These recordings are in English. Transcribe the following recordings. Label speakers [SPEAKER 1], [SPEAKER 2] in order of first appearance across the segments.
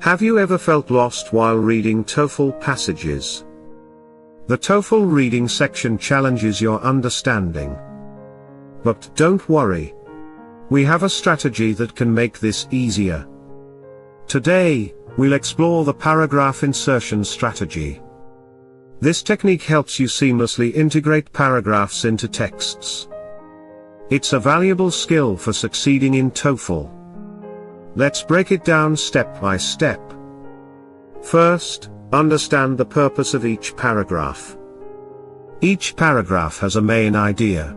[SPEAKER 1] Have you ever felt lost while reading TOEFL passages? The TOEFL reading section challenges your understanding. But don't worry. We have a strategy that can make this easier. Today, we'll explore the paragraph insertion strategy. This technique helps you seamlessly integrate paragraphs into texts. It's a valuable skill for succeeding in TOEFL. Let's break it down step by step. First, understand the purpose of each paragraph. Each paragraph has a main idea.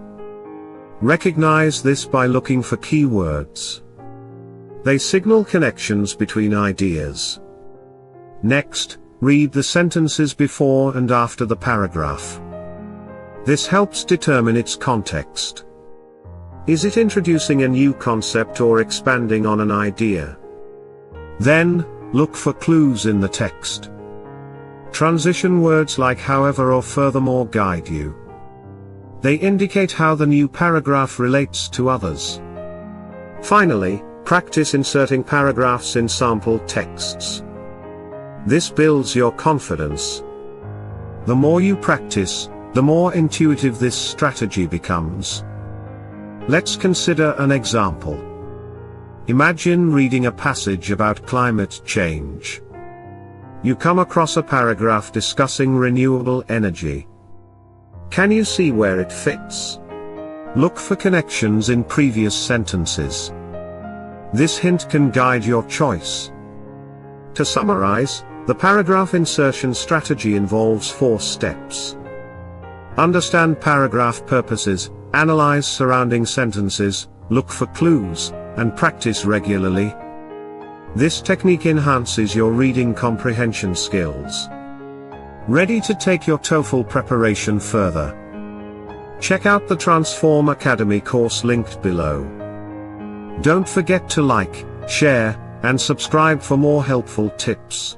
[SPEAKER 1] Recognize this by looking for keywords. They signal connections between ideas. Next, read the sentences before and after the paragraph. This helps determine its context. Is it introducing a new concept or expanding on an idea? Then, look for clues in the text. Transition words like however or furthermore guide you. They indicate how the new paragraph relates to others. Finally, practice inserting paragraphs in sample texts. This builds your confidence. The more you practice, the more intuitive this strategy becomes. Let's consider an example. Imagine reading a passage about climate change. You come across a paragraph discussing renewable energy. Can you see where it fits? Look for connections in previous sentences. This hint can guide your choice. To summarize, the paragraph insertion strategy involves 4 steps. Understand paragraph purposes, analyze surrounding sentences, look for clues, and practice regularly. This technique enhances your reading comprehension skills. Ready to take your TOEFL preparation further? Check out the Transform Academy course linked below. Don't forget to like, share, and subscribe for more helpful tips.